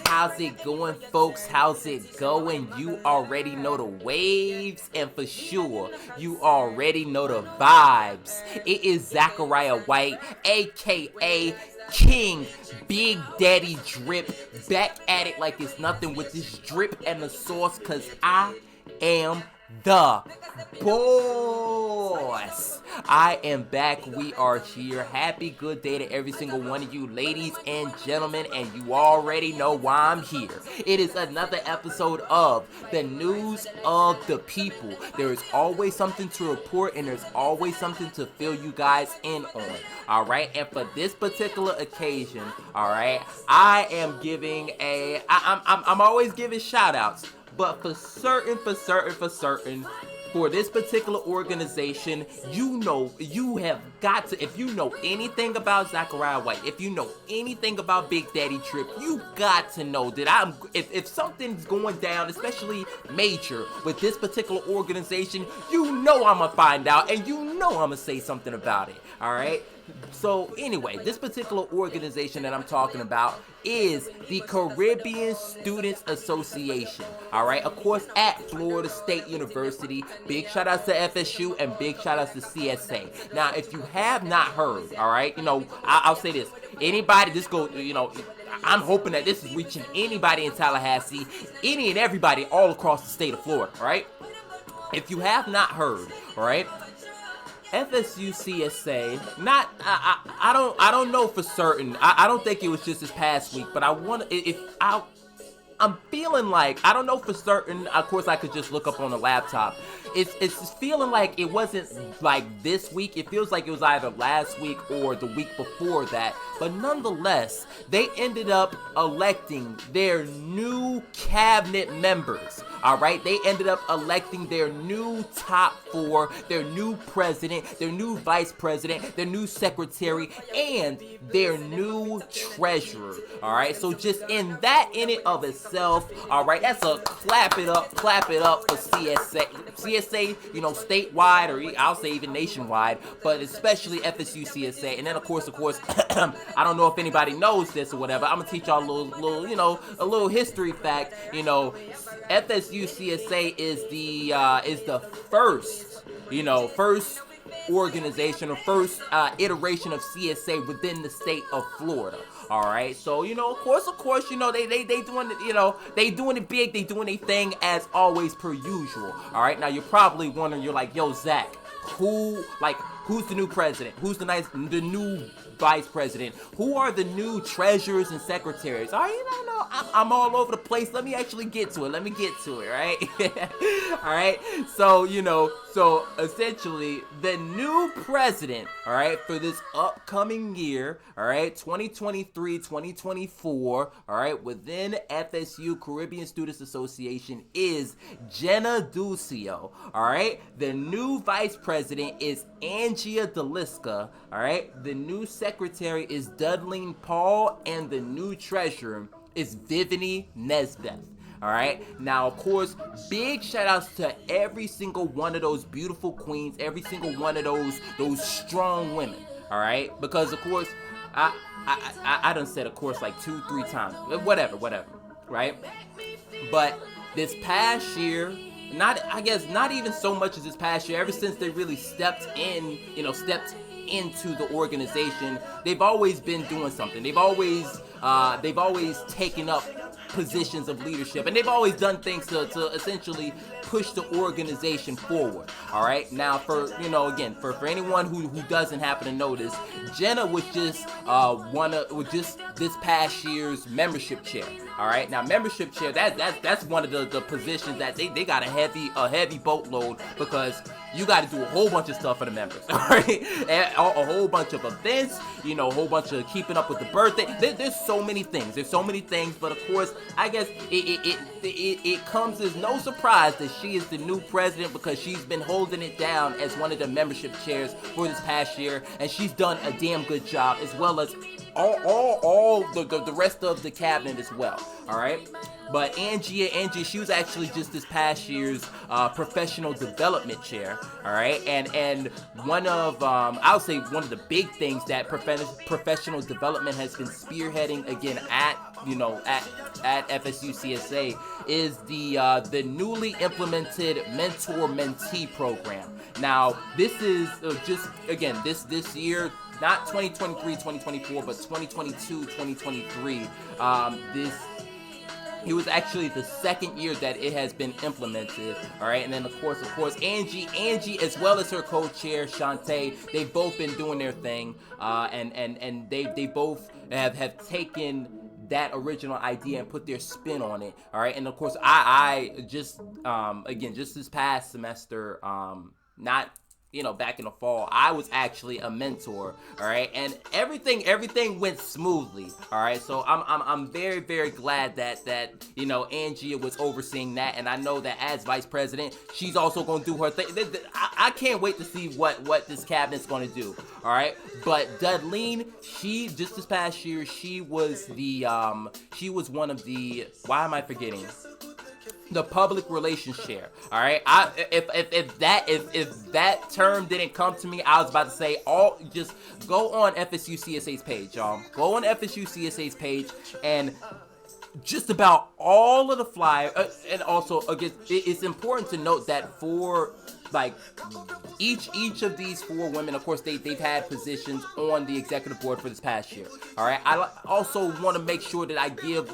How's it going, folks? How's it going? You already know the waves, and for sure, you already know the vibes. It is Zachariah White, aka King Big Daddy Drip, back at it like it's nothing with this drip and the sauce, cause I am the boss. I am back. We are here. Happy good day to every single one of you, ladies and gentlemen, and you already know why I'm here. It is another episode of the News of the People. There is always something to report, and there's always something to fill you guys in on. All right, and for this particular occasion, all right, I am giving I'm always giving shout outs. But for certain, for this particular organization, you have got to, if you know anything about Zachariah White, if you know anything about Big Daddy Trip, you got to know that if something's going down, especially major, with this particular organization, you know I'm gonna find out, and you know I'm gonna say something about it, alright? So anyway, this particular organization that I'm talking about is the Caribbean Students Association. Alright, of course, at Florida State University. Big shout outs to FSU and big shout outs to CSA. Now, if you have not heard, alright, I'll say this. Anybody, I'm hoping that this is reaching anybody in Tallahassee, any and everybody all across the state of Florida, alright? If you have not heard, alright, FSU CSA, I don't know for certain. I don't think it was just this past week, but I'm feeling like, I don't know for certain, of course I could just look up on the laptop. It's feeling like it wasn't like this week. It feels like it was either last week or the week before that. But nonetheless, they ended up electing their new cabinet members. Alright, they ended up electing their new top four, their new president, their new vice president, their new secretary, and their new treasurer. Alright, so just in it of itself, alright, that's a clap it up for CSA. CSA, statewide, or I'll say even nationwide, but especially FSU CSA. And then of course, I don't know if anybody knows this or whatever. I'm gonna teach y'all a little history fact. FSU CSA is the first organization or first iteration of CSA within the state of Florida. All right, so of course, they doing it, they doing it big, they doing their thing as always per usual. All right, now you're probably wondering, you're like, yo, Zach, who's the new president? Who's the new vice president? Who are the new treasurers and secretaries? All right, no, I'm all over the place. Let me actually get to it, right? All right, so essentially the new president, all right, for this upcoming year, all right, 2023-2024, all right, within FSU Caribbean Students Association is Genna Dulcio, all right? The new vice president is Anghea, Dolisca, all right? The new secretary is Dudleen, and the new treasurer is Vivani, Nesbeth. All right. Now, of course, big shout outs to every single one of those beautiful queens, every single one of those strong women. All right, because of course, I done said of course like 2-3 times, whatever, right? But this past year, not even so much as this past year, ever since they really stepped into the organization, they've always been doing something. They've always taken up positions of leadership, and they've always done things to essentially push the organization forward. All right, now for anyone who doesn't happen to notice, Genna was just this past year's membership chair. All right, now membership chair, that's one of the positions that they got a heavy boatload, because you got to do a whole bunch of stuff for the members. All right, a whole bunch of events, a whole bunch of keeping up with the birthday. There's so many things. But of course, I guess it comes as no surprise that she is the new president, because she's been holding it down as one of the membership chairs for this past year, and she's done a damn good job, as well as all the rest of the cabinet as well. All right. But Anghea, she was actually just this past year's professional development chair, all right? And one of, I would say one of the big things that professional development has been spearheading, again, at FSU CSA is the newly implemented mentor-mentee program. Now, this is just, again, this year, not 2023, 2024, but 2022, 2023, it was actually the second year that it has been implemented, all right? And then, of course, Angie, as well as her co-chair, Shantae, they've both been doing their thing, and they both have taken that original idea and put their spin on it, all right? And, of course, I just, again, just this past semester, not... back in the fall, I was actually a mentor, all right, and everything went smoothly, all right. So I'm very, very glad that Anghea was overseeing that, and I know that as vice president, she's also gonna do her thing. I can't wait to see what this cabinet's gonna do, all right. But Dudleen, she just this past year, she was one of the, why am I forgetting? The public relations chair, all right. If that term didn't come to me, I was about to say, just go on FSU CSA's page, y'all. Go on FSU CSA's page, and just about all of the flyers. And also, again, it's important to note that for like each of these four women, of course, they've had positions on the executive board for this past year. All right. I also want to make sure that I give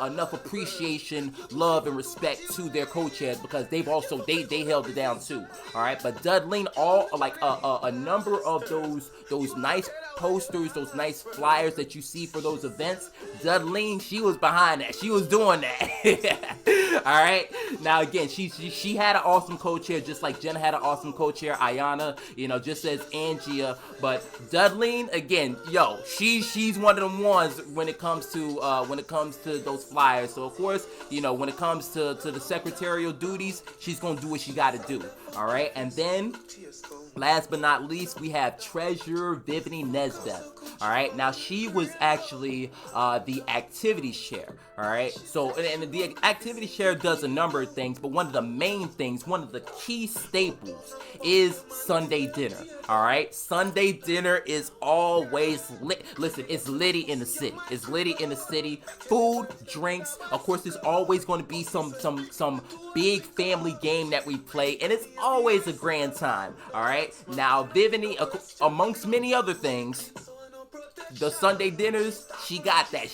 enough appreciation, love, and respect to their co-chairs, because they've also they held it down too. All right. But Dudleen, a number of those nice posters, those nice flyers that you see for those events, Dudleen, she was behind that. She was doing that. All right. Now again, she had an awesome co-chair, just like Genna had an awesome co-chair. Ayana, just as Anghea. But Dudleen, again, she's one of them ones when it comes to those flyers. So of course, when it comes to the secretarial duties, she's gonna do what she got to do. All right. And then, last but not least, we have Treasurer Vivani Nesbeth. All right. Now, she was actually the activities chair. All right. So, and the activities chair does a number of things, but one of the main things, one of the key staples is Sunday dinner. All right. Sunday dinner is always lit. Listen, it's litty in the city. It's litty in the city. Food, drinks. Of course, there's always going to be some big family game that we play, and it's always a grand time. All right. Now, Vivani, amongst many other things, the Sunday dinners, she got that.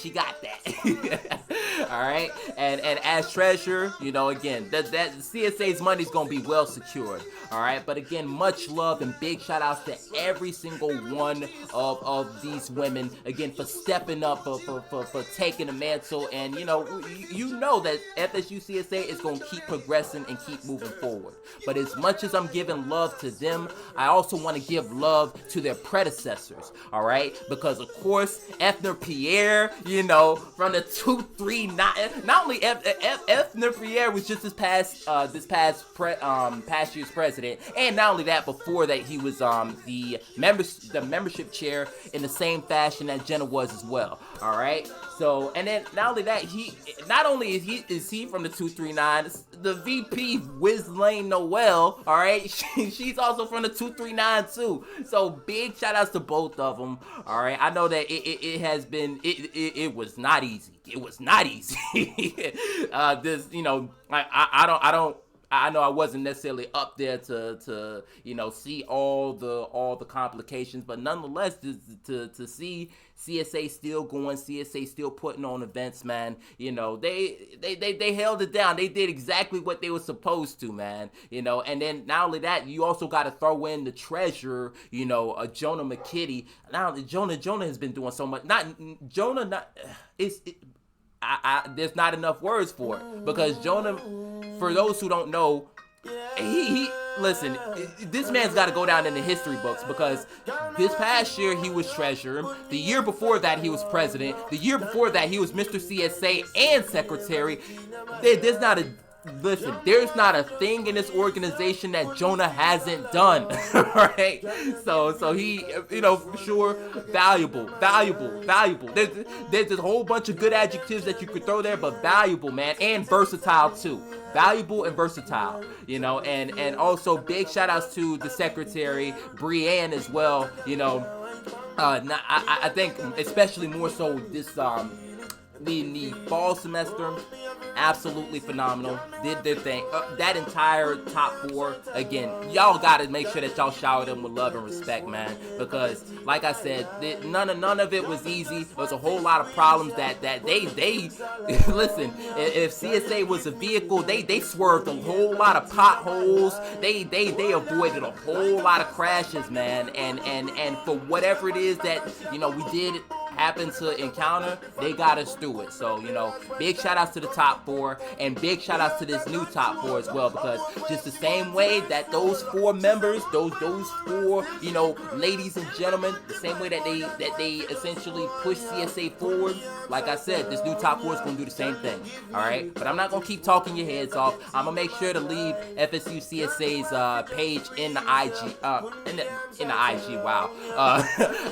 All right. And as treasurer, again, that CSA's money's gonna be well secured. All right. But again, much love and big shout outs to every single one of these women, again, for stepping up, for taking the mantle. And you know that FSU CSA is gonna keep progressing and keep moving forward. But as much as I'm giving love to them, I also want to give love to their predecessors. All right. Because of course, Efner Pierre, from the 239. Not only Efner Pierre was just this past year's president, and not only that, before that he was the membership chair in the same fashion that Genna was as well. All right. So, and then not only that, is he from the 239, the VP Wislane Noel, all right, she's also from the 239 too. So big shout outs to both of them. All right, I know that it was not easy. It was not easy. I know I wasn't necessarily up there to see all the complications, but nonetheless, to see CSA still going, CSA still putting on events, man. They held it down. They did exactly what they were supposed to, man. And then not only that, you also got to throw in the treasurer, Jonah McKitty. Now Jonah has been doing so much. There's not enough words for it, because Jonah, for those who don't know, listen, this man's got to go down in the history books, because this past year he was treasurer. The year before that he was president. The year before that he was Mr. CSA and secretary. There's not a listen, there's not a thing in this organization that Jonah hasn't done, right? So he, for sure, valuable. There's a whole bunch of good adjectives that you could throw there, but valuable, man, and versatile too. Valuable and versatile, and also big shout outs to the secretary, Brianne, as well, I think especially more so this, the fall semester, absolutely phenomenal. Did their thing. That entire top 4, again, y'all gotta make sure that y'all shower them with love and respect, man. Because, like I said, none of it was easy. There was a whole lot of problems that they listen. If CSA was a vehicle, they swerved a whole lot of potholes. They avoided a whole lot of crashes, man. And for whatever it is that we did happen to encounter, they got us through it. So, big shout outs to the top 4, and big shout outs to this new top 4 as well, because just the same way that those 4 members, those 4, ladies and gentlemen, the same way that they essentially push CSA forward, like I said, this new top 4 is going to do the same thing. All right, but I'm not going to keep talking your heads off. I'm going to make sure to leave FSU CSA's page in the IG, in the IG. Wow.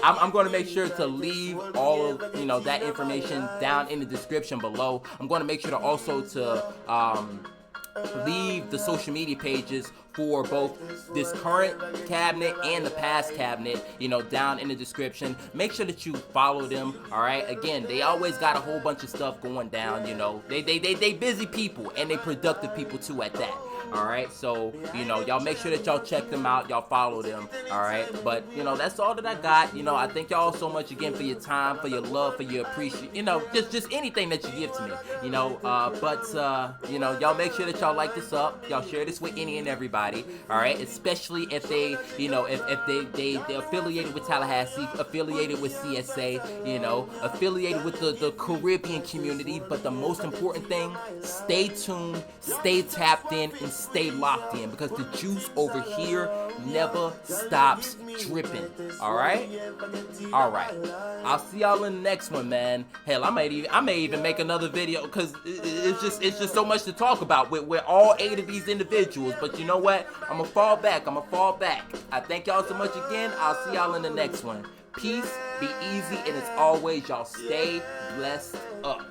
I'm going to make sure to leave all of that information down in the description below. I'm going to make sure to also leave the social media pages for both this current cabinet and the past cabinet, down in the description. Make sure that you follow them, all right? Again, they always got a whole bunch of stuff going down, They busy people, and they productive people too at that. All right, so y'all make sure that y'all check them out, y'all follow them. All right, but that's all that I got. I thank y'all so much again for your time, for your love, for your appreciation. Just anything that you give to me. Y'all make sure that y'all like this up. Y'all share this with any and everybody. All right, especially if they, if they're affiliated with Tallahassee, affiliated with CSA, affiliated with the Caribbean community. But the most important thing, stay tuned, stay tapped in, and stay locked in, because the juice over here never stops dripping. All right. I'll see y'all in the next one, man. Hell, I may even make another video, because it's just so much to talk about with all 8 of these individuals. But you know what? I'm gonna fall back. I thank y'all so much again. I'll see y'all in the next one. Peace, be easy, and as always, y'all stay blessed up.